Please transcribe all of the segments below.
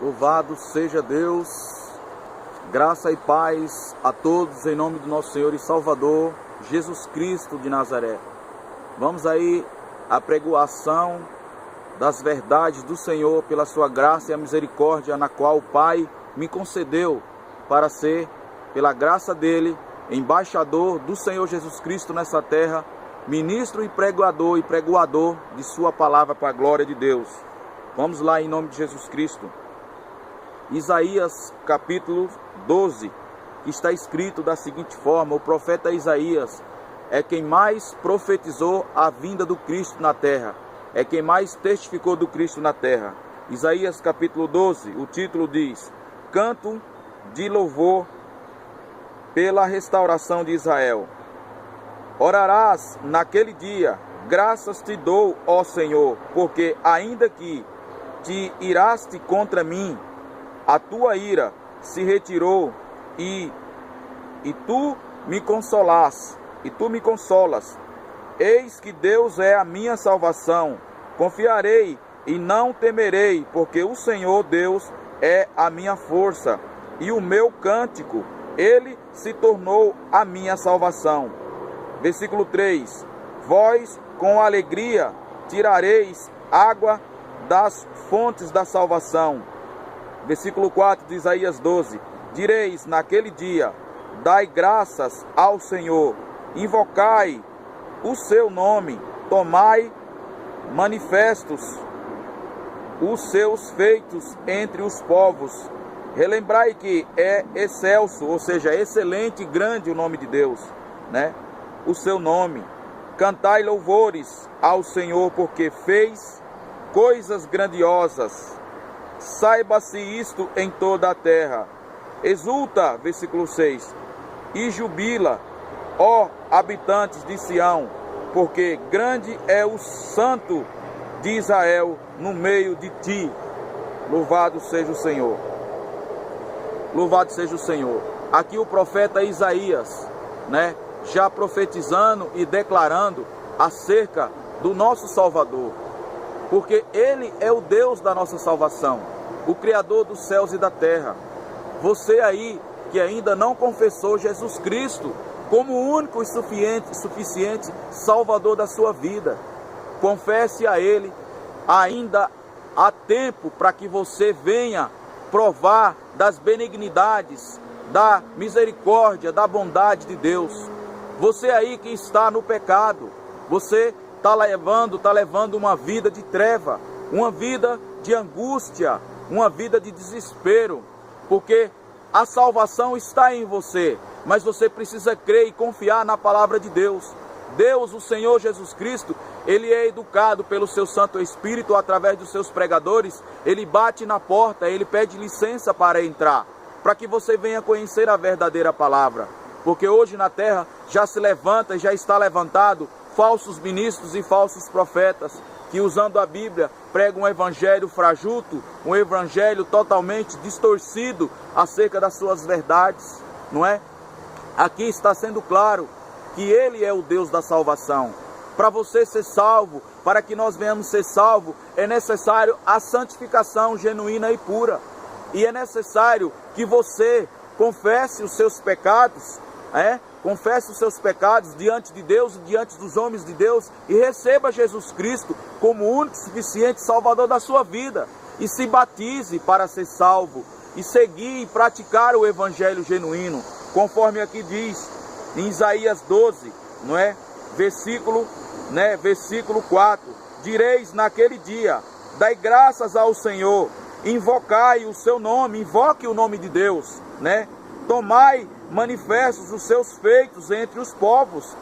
Louvado seja Deus, graça e paz a todos em nome do nosso Senhor e Salvador, Jesus Cristo de Nazaré. Vamos aí à pregoação das verdades do Senhor pela sua graça e a misericórdia na qual o Pai me concedeu para ser, pela graça dele, embaixador do Senhor Jesus Cristo nessa terra, ministro e pregoador de sua palavra para a glória de Deus. Vamos lá em nome de Jesus Cristo. Isaías capítulo 12, que está escrito da seguinte forma: o profeta Isaías é quem mais profetizou a vinda do Cristo na terra, é quem mais testificou do Cristo na terra. Isaías capítulo 12, o título diz: Canto de louvor pela restauração de Israel. Orarás naquele dia: graças te dou, ó Senhor, porque ainda que te iraste contra mim, a tua ira se retirou e tu me consolas. Eis que Deus é a minha salvação. Confiarei e não temerei, porque o Senhor Deus é a minha força e o meu cântico. Ele se tornou a minha salvação. Versículo 3: Vós com alegria tirareis água das fontes da salvação. Versículo 4 de Isaías 12: Direis naquele dia: dai graças ao Senhor, invocai o seu nome, tomai manifestos os seus feitos entre os povos. Relembrai que é excelso, ou seja, excelente e grande o nome de Deus, né? O seu nome. Cantai louvores ao Senhor, porque fez coisas grandiosas. Saiba-se isto em toda a terra. Exulta, versículo 6, e jubila, ó habitantes de Sião, porque grande é o Santo de Israel no meio de ti. Louvado seja o Senhor. Louvado seja o Senhor. Aqui o profeta Isaías, né, já profetizando e declarando acerca do nosso Salvador, porque Ele é o Deus da nossa salvação, o Criador dos céus e da terra. Você aí que ainda não confessou Jesus Cristo como o único e suficiente Salvador da sua vida, confesse a Ele. Ainda há tempo para que você venha provar das benignidades, da misericórdia, da bondade de Deus. Você aí que está no pecado, você está levando uma vida de treva, uma vida de angústia, uma vida de desespero, porque a salvação está em você, mas você precisa crer e confiar na palavra de Deus. Deus, o Senhor Jesus Cristo, Ele é educado pelo seu Santo Espírito através dos seus pregadores. Ele bate na porta, Ele pede licença para entrar, para que você venha conhecer a verdadeira palavra. Porque hoje na terra já se levanta, já está levantado falsos ministros e falsos profetas, que usando a Bíblia pregam um evangelho frajuto, um evangelho totalmente distorcido acerca das suas verdades, não é? Aqui está sendo claro que Ele é o Deus da salvação. Para você ser salvo, para que nós venhamos ser salvos, é necessário a santificação genuína e pura. E é necessário que você confesse os seus pecados, confesse os seus pecados diante de Deus e diante dos homens de Deus, e receba Jesus Cristo como o único e suficiente Salvador da sua vida, e se batize para ser salvo, e seguir e praticar o evangelho genuíno, conforme aqui diz em Isaías 12, não é? Versículo 4: Direis naquele dia: dai graças ao Senhor, invocai o seu nome, invoque o nome de Deus, né? Tomai manifestos os seus feitos entre os povos.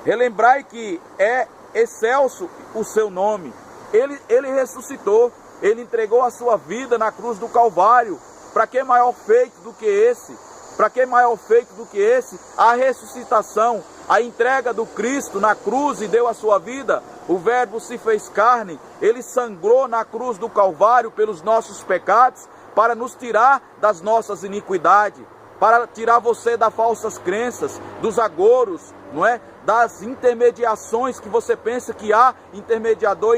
Relembrai que é excelso o seu nome. Ele ressuscitou, Ele entregou a sua vida na cruz do Calvário. Para que maior feito do que esse? Para que maior feito do que esse? A ressuscitação, a entrega do Cristo na cruz e deu a sua vida. O Verbo se fez carne, Ele sangrou na cruz do Calvário pelos nossos pecados, para nos tirar das nossas iniquidades, para tirar você das falsas crenças, dos agoros, não é? Das intermediações que você pensa que há intermediador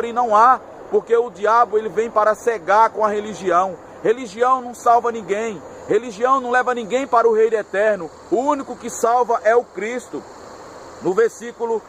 e não há. Porque o diabo ele vem para cegar com a religião. Religião não salva ninguém. Religião não leva ninguém para o reino eterno. O único que salva é o Cristo. No versículo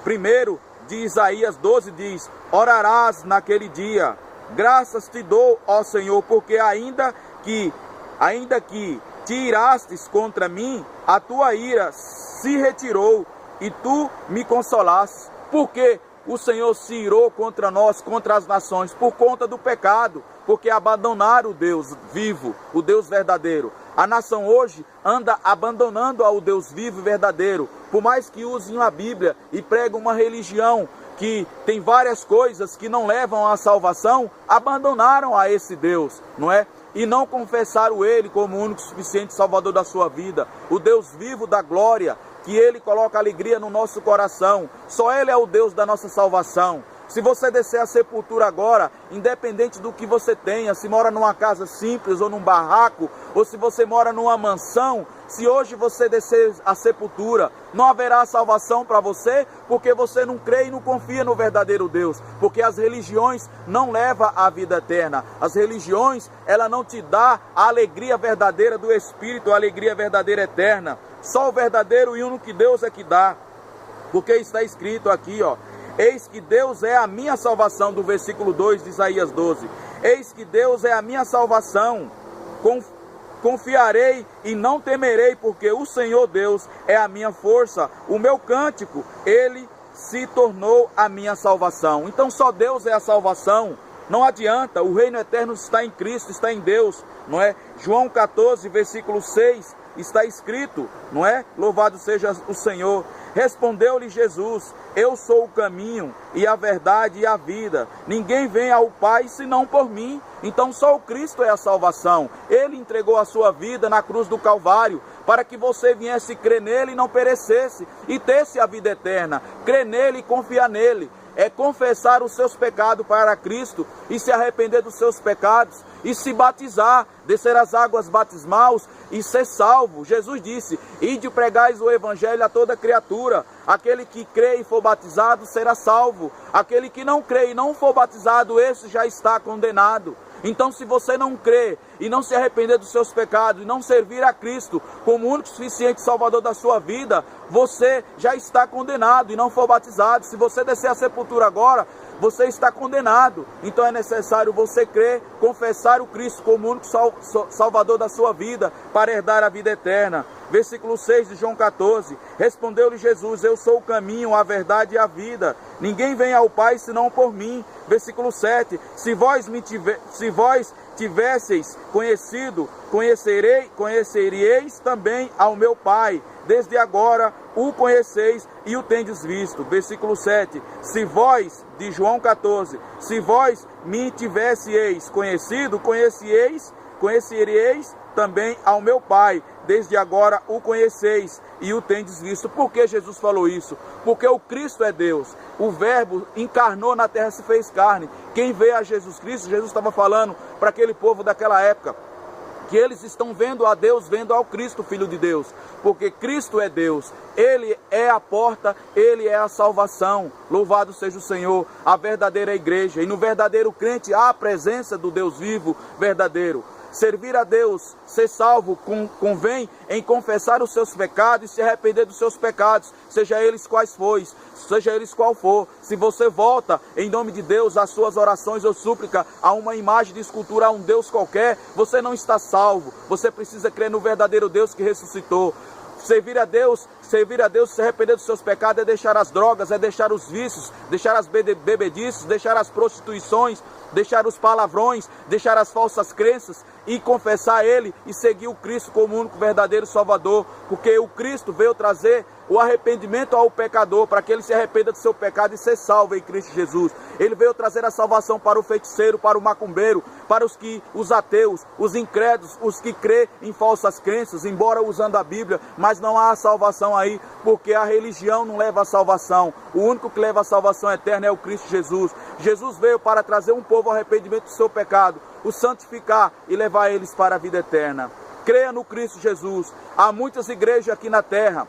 1 de Isaías 12 diz: orarás naquele dia, graças te dou, ó Senhor, porque ainda que te irastes contra mim, a tua ira se retirou e tu me consolaste. Porque o Senhor se irou contra nós, contra as nações, por conta do pecado, porque abandonaram o Deus vivo, o Deus verdadeiro. A nação hoje anda abandonando ao Deus vivo e verdadeiro, por mais que usem a Bíblia e pregam uma religião que tem várias coisas que não levam à salvação, abandonaram a esse Deus, não é? E não confessaram Ele como o único suficiente Salvador da sua vida, o Deus vivo da glória, que Ele coloca alegria no nosso coração. Só Ele é o Deus da nossa salvação. Se você descer à sepultura agora, independente do que você tenha, se mora numa casa simples ou num barraco, ou se você mora numa mansão, se hoje você descer à sepultura, não haverá salvação para você, porque você não crê e não confia no verdadeiro Deus, porque as religiões não levam à vida eterna. As religiões, ela não te dá a alegria verdadeira do Espírito, a alegria verdadeira eterna. Só o verdadeiro e único Deus é que dá, porque está escrito aqui, ó: eis que Deus é a minha salvação, do versículo 2 de Isaías 12. Eis que Deus é a minha salvação, confiarei e não temerei, porque o Senhor Deus é a minha força, o meu cântico, Ele se tornou a minha salvação. Então só Deus é a salvação, não adianta, o reino eterno está em Cristo, está em Deus, não é? João 14, versículo 6, está escrito, não é? Louvado seja o Senhor. Respondeu-lhe Jesus: eu sou o caminho e a verdade e a vida. Ninguém vem ao Pai senão por mim. Então só o Cristo é a salvação. Ele entregou a sua vida na cruz do Calvário para que você viesse crer nele e não perecesse e desse a vida eterna. Crer nele e confiar nele é confessar os seus pecados para Cristo e se arrepender dos seus pecados e se batizar, descer as águas batismais e ser salvo. Jesus disse: ide e pregais o evangelho a toda criatura. Aquele que crê e for batizado será salvo. Aquele que não crê e não for batizado, esse já está condenado. Então, se você não crê e não se arrepender dos seus pecados e não servir a Cristo como o único suficiente Salvador da sua vida, você já está condenado e não for batizado. Se você descer a sepultura agora, você está condenado. Então é necessário você crer, confessar o Cristo como o único Salvador da sua vida para herdar a vida eterna. Versículo 6 de João 14. Respondeu-lhe Jesus: eu sou o caminho, a verdade e a vida. Ninguém vem ao Pai senão por mim. Versículo 7. Se vós tivesseis conhecido, conheceríeis também ao meu Pai. Desde agora o conheceis e o tendes visto. Versículo 7. Se vós, de João 14, se vós me tivesseis conhecido, conheceríeis também ao meu Pai. Desde agora o conheceis e o tendes visto. Por que Jesus falou isso? Porque o Cristo é Deus. O Verbo encarnou na terra, se fez carne. Quem vê a Jesus Cristo, Jesus estava falando para aquele povo daquela época, que eles estão vendo a Deus, vendo ao Cristo, Filho de Deus. Porque Cristo é Deus. Ele é a porta, Ele é a salvação. Louvado seja o Senhor, a verdadeira igreja. E no verdadeiro crente há a presença do Deus vivo, verdadeiro. Servir a Deus, ser salvo, convém em confessar os seus pecados e se arrepender dos seus pecados, seja eles quais qual for. Se você volta em nome de Deus às suas orações ou súplica a uma imagem de escultura, a um Deus qualquer, você não está salvo. Você precisa crer no verdadeiro Deus que ressuscitou. Servir a Deus, se arrepender dos seus pecados é deixar as drogas, é deixar os vícios, deixar as bebedices, deixar as prostituições, deixar os palavrões, deixar as falsas crenças e confessar a Ele e seguir o Cristo como o único verdadeiro Salvador, porque o Cristo veio trazer o arrependimento ao pecador, para que ele se arrependa do seu pecado e ser salvo em Cristo Jesus. Ele veio trazer a salvação para o feiticeiro, para o macumbeiro, para os ateus, os incrédulos, os que crê em falsas crenças, embora usando a Bíblia, mas não há salvação aí, porque a religião não leva a salvação. O único que leva a salvação eterna é o Cristo Jesus. Jesus veio para trazer um povo ao arrependimento do seu pecado, o santificar e levar eles para a vida eterna. Creia no Cristo Jesus. Há muitas igrejas aqui na terra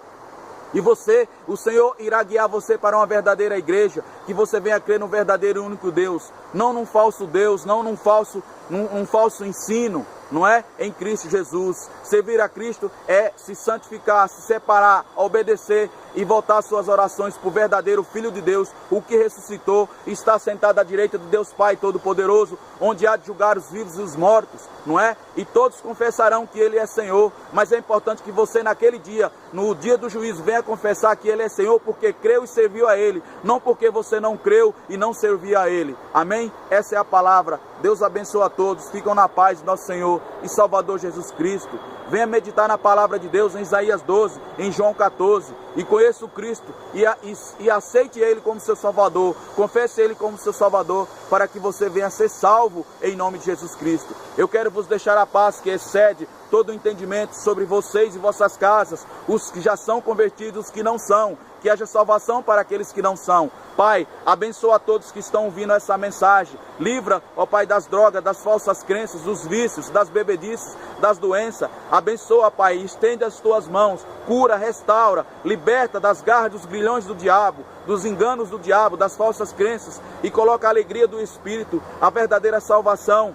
E o Senhor irá guiar você para uma verdadeira igreja, que você venha crer no verdadeiro e único Deus, não num falso Deus, não num falso ensino, não é? Em Cristo Jesus. Servir a Cristo é se santificar, se separar, obedecer e voltar às suas orações para o verdadeiro Filho de Deus, o que ressuscitou e está sentado à direita de Deus Pai Todo-Poderoso, onde há de julgar os vivos e os mortos, não é? E todos confessarão que Ele é Senhor, mas é importante que você naquele dia, no dia do juízo, venha confessar que Ele é Senhor porque creu e serviu a Ele, não porque você não creu e não serviu a Ele. Amém? Essa é a palavra. Deus abençoe a todos, ficam na paz de nosso Senhor e Salvador Jesus Cristo. Venha meditar na palavra de Deus em Isaías 12, em João 14, e conheça o Cristo e aceite Ele como seu Salvador, confesse Ele como seu Salvador, para que você venha ser salvo em nome de Jesus Cristo. Eu quero vos deixar a paz que excede todo o entendimento sobre vocês e vossas casas, os que já são convertidos, os que não são, que haja salvação para aqueles que não são. Pai, abençoa a todos que estão ouvindo essa mensagem. Livra, ó Pai, das drogas, das falsas crenças, dos vícios, das bebedices, das doenças. Abençoa, Pai, estende as tuas mãos, cura, restaura, liberta das garras dos grilhões do diabo, dos enganos do diabo, das falsas crenças, e coloca a alegria do Espírito, a verdadeira salvação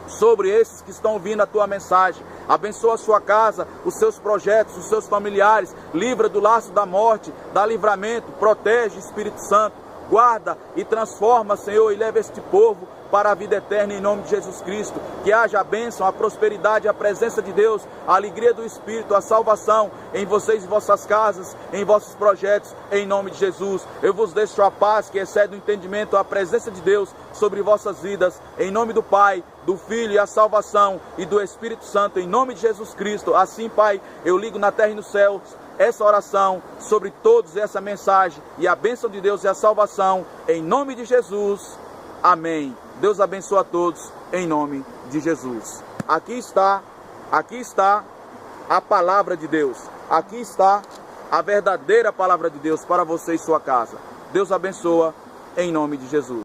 sobre esses que estão ouvindo a tua mensagem. Abençoa a sua casa, os seus projetos, os seus familiares, livra do laço da morte, dá livramento, protege, Espírito Santo, guarda e transforma, Senhor, e leva este povo para a vida eterna em nome de Jesus Cristo. Que haja a bênção, a prosperidade, a presença de Deus, a alegria do Espírito, a salvação em vocês e vossas casas, em vossos projetos, em nome de Jesus. Eu vos deixo a paz que excede o entendimento, a presença de Deus sobre vossas vidas, em nome do Pai, do Filho e a salvação e do Espírito Santo, em nome de Jesus Cristo. Assim, Pai, eu ligo na terra e nos céus essa oração sobre todos, essa mensagem, e a bênção de Deus e a salvação, em nome de Jesus. Amém. Deus abençoe a todos, em nome de Jesus. Aqui está a palavra de Deus. Aqui está a verdadeira palavra de Deus para você e sua casa. Deus abençoa, em nome de Jesus.